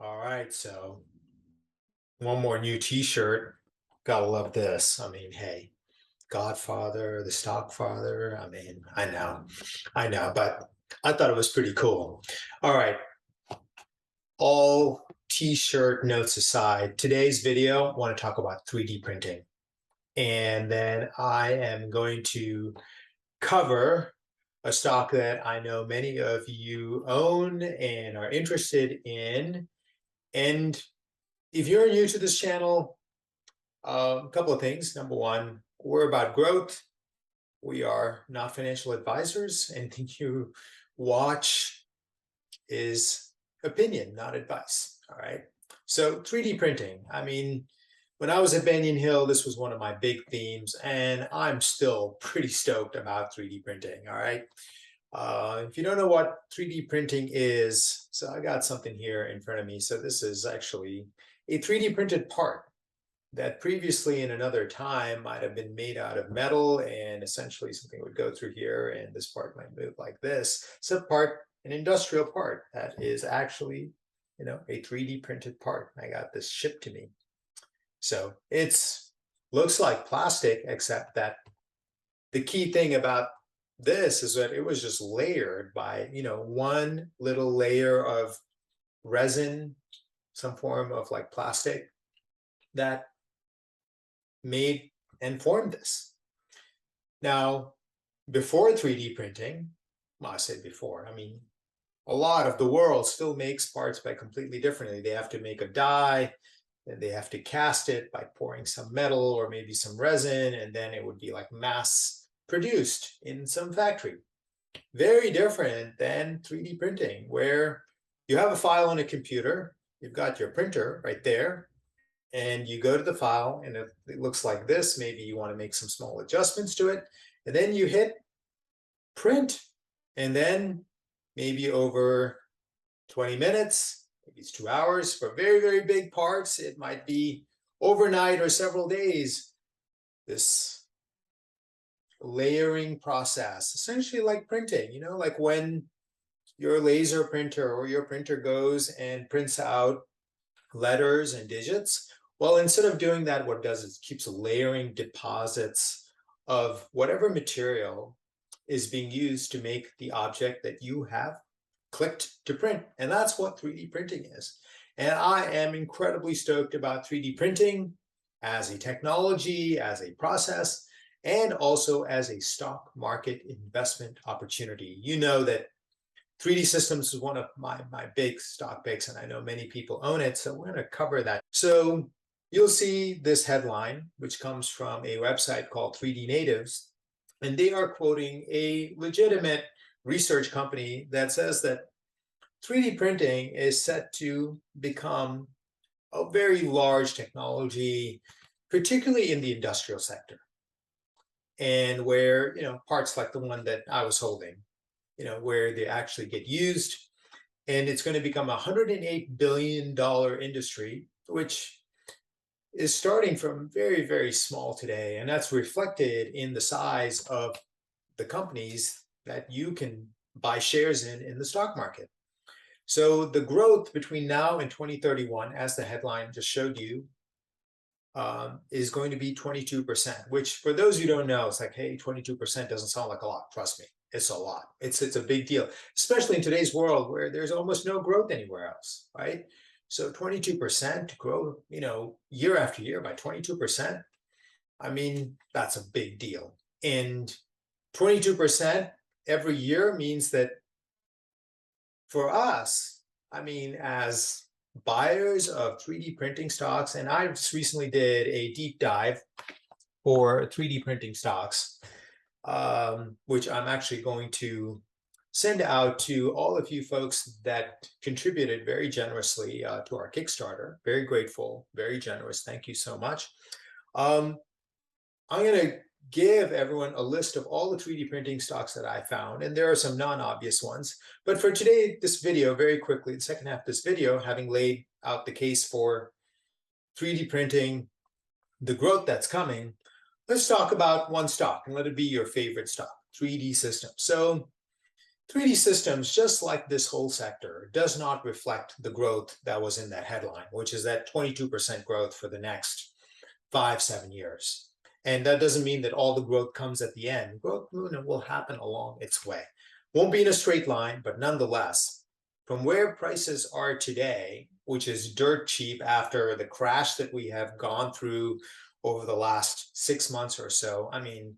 All right, so one more new t-shirt. Gotta love this. I mean, hey, Godfather, the stock father. I mean, I know, but I thought it was pretty cool. All right, all t-shirt notes aside, today's video, I want to talk about 3D printing. And then I am going to cover a stock that I know many of you own and are interested in. And if you're new to this channel, a couple of things. Number one, we're about growth. We are not financial advisors. Anything you watch is opinion, not advice. All right. So 3D printing. I mean, when I was at Banyan Hill, this was one of my big themes, and I'm still pretty stoked about 3D printing. All right. If you don't know what 3D printing is, so I got something here in front of me. So this is actually a 3D printed part that previously in another time might have been made out of metal, and essentially something would go through here and this part might move like this. So part, an industrial part that is actually, a 3D printed part. I got this shipped to me. So it's looks like plastic, except that the key thing about this is that it was just layered by, one little layer of resin, some form of like plastic that made and formed this. Now, before 3D printing, well, I say before, I mean, a lot of the world still makes parts by completely differently. They have to make a die, and they have to cast it by pouring some metal or maybe some resin, and then it would be like mass produced in some factory. Very different than 3D printing, where you have a file on a computer, you've got your printer right there, and you go to the file and it looks like this. Maybe you want to make some small adjustments to it, and then you hit print, and then maybe over 20 minutes, maybe it's 2 hours. For very, very big parts, it might be overnight or several days. This layering process, essentially like printing, like when your laser printer or your printer goes and prints out letters and digits. Well, instead of doing that, what it does is it keeps layering deposits of whatever material is being used to make the object that you have clicked to print. And that's what 3D printing is. And I am incredibly stoked about 3D printing as a technology, as a process, and also as a stock market investment opportunity. You know that 3D Systems is one of my big stock picks, and I know many people own it, so we're going to cover that. So you'll see this headline, which comes from a website called 3D Natives, and they are quoting a legitimate research company that says that 3D printing is set to become a very large technology, particularly in the industrial sector, and where, parts like the one that I was holding, where they actually get used. And it's going to become a $108 billion industry, which is starting from very, very small today. And that's reflected in the size of the companies that you can buy shares in the stock market. So the growth between now and 2031, as the headline just showed you, is going to be 22%, which for those who don't know, it's like, hey, 22% doesn't sound like a lot. Trust me, it's a lot. It's a big deal, especially in today's world where there's almost no growth anywhere else, right? So 22% to grow, year after year by 22%, I mean, that's a big deal. And 22% every year means that for us, I mean, as buyers of 3D printing stocks, and I just recently did a deep dive for 3D printing stocks, which I'm actually going to send out to all of you folks that contributed very generously to our Kickstarter. Very grateful, very generous. Thank you so much. I'm going to give everyone a list of all the 3D printing stocks that I found, and there are some non-obvious ones. But for today, this video, very quickly, the second half of this video, having laid out the case for 3D printing, the growth that's coming, let's talk about one stock and let it be your favorite stock, 3D Systems. So 3D Systems, just like this whole sector, does not reflect the growth that was in that headline, which is that 22% growth for the next 5-7 years. And that doesn't mean that all the growth comes at the end. Growth will happen along its way. Won't be in a straight line, but nonetheless, from where prices are today, which is dirt cheap after the crash that we have gone through over the last 6 months or so, I mean,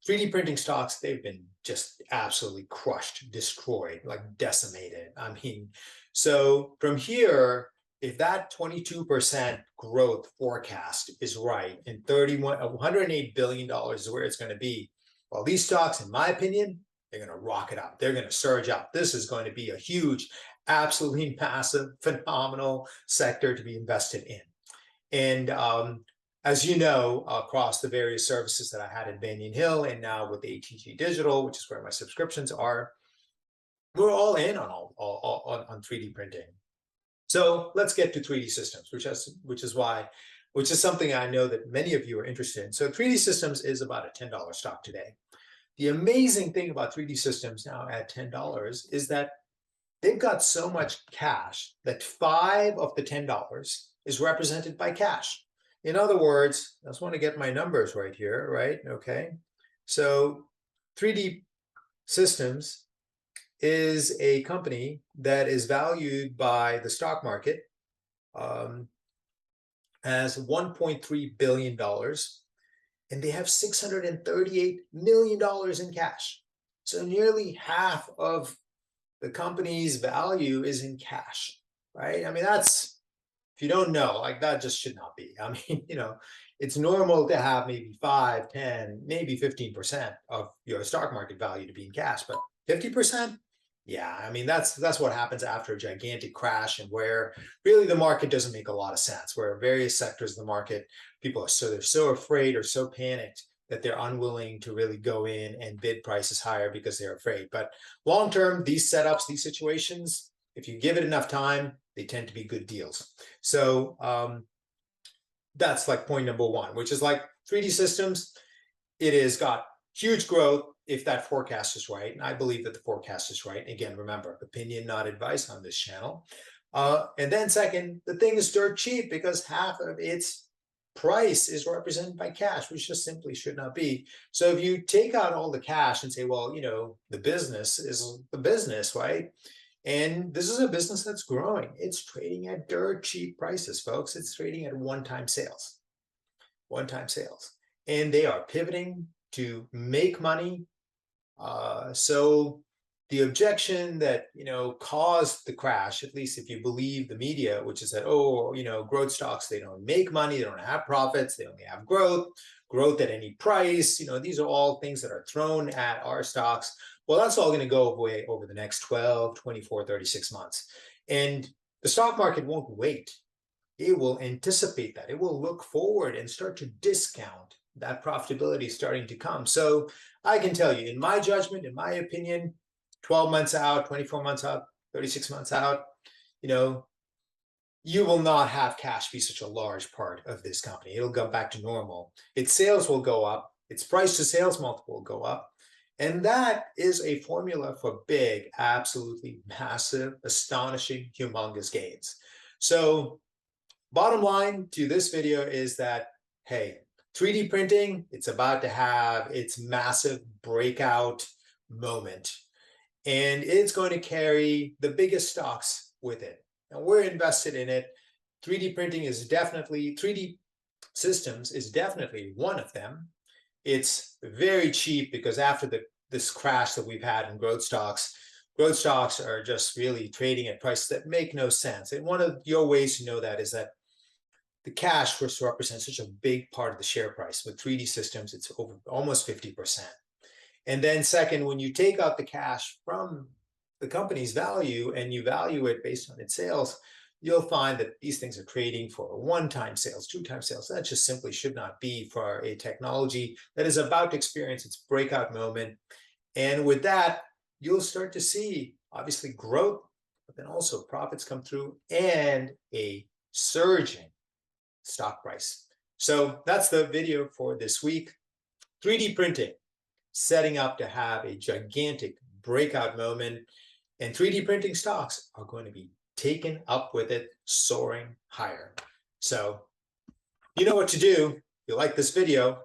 3D printing stocks, they've been just absolutely crushed, destroyed, like decimated. I mean, so from here, if that 22% growth forecast is right and $108 billion is where it's going to be, well, these stocks, in my opinion, they're going to rocket up. They're going to surge up. This is going to be a huge, absolutely massive, phenomenal sector to be invested in. And as you know, across the various services that I had at Banyan Hill and now with ATG Digital, which is where my subscriptions are, we're all in on on 3D printing. So let's get to 3D Systems, which is something I know that many of you are interested in. So 3D Systems is about a $10 stock today. The amazing thing about 3D Systems now at $10 is that they've got so much cash that 5 of the $10 is represented by cash. In other words, I just want to get my numbers right here, right? Okay. So 3D Systems is a company that is valued by the stock market as $1.3 billion, and they have $638 million in cash. So nearly half of the company's value is in cash, right? I mean, that's, if you don't know, like that just should not be. I mean, it's normal to have maybe 5, 10, maybe 15% of your stock market value to be in cash, but 50%? Yeah, I mean, that's what happens after a gigantic crash and where really the market doesn't make a lot of sense, where various sectors of the market, people are they're so afraid or so panicked that they're unwilling to really go in and bid prices higher because they're afraid. But long term, these setups, these situations, if you give it enough time, they tend to be good deals. So that's like point number one, which is like 3D Systems. It has got huge growth if that forecast is right. And I believe that the forecast is right. Again, remember, opinion, not advice on this channel. And then second, the thing is dirt cheap because half of its price is represented by cash, which just simply should not be. So if you take out all the cash and say, well, the business is the business, right? And this is a business that's growing. It's trading at dirt cheap prices, folks. It's trading at one-time sales. One-time sales. And they are pivoting to make money. So the objection that, caused the crash, at least if you believe the media, which is that, growth stocks, they don't make money, they don't have profits, they only have growth at any price. These are all things that are thrown at our stocks. Well, that's all going to go away over the next 12, 24, 36 months. And the stock market won't wait. It will anticipate that. It will look forward and start to discount that profitability starting to come. So I can tell you, in my judgment, in my opinion, 12 months out, 24 months out, 36 months out, you will not have cash be such a large part of this company. It'll go back to normal. Its sales will go up. Its price to sales multiple will go up. And that is a formula for big, absolutely massive, astonishing, humongous gains. So bottom line to this video is that, hey, 3D printing, it's about to have its massive breakout moment. And it's going to carry the biggest stocks with it. And we're invested in it. 3D printing is definitely, 3D Systems is definitely one of them. It's very cheap because after this crash that we've had in growth stocks are just really trading at prices that make no sense. And one of your ways to know that is that the cash represents such a big part of the share price. With 3D Systems, it's over almost 50%. And then second, when you take out the cash from the company's value and you value it based on its sales, you'll find that these things are trading for one-time sales, two-time sales. That just simply should not be for a technology that is about to experience its breakout moment. And with that, you'll start to see, obviously, growth, but then also profits come through and a surging stock price. So that's the video for this week. 3D printing, setting up to have a gigantic breakout moment, and 3D printing stocks are going to be taken up with it, soaring higher. So you know what to do. If you like this video,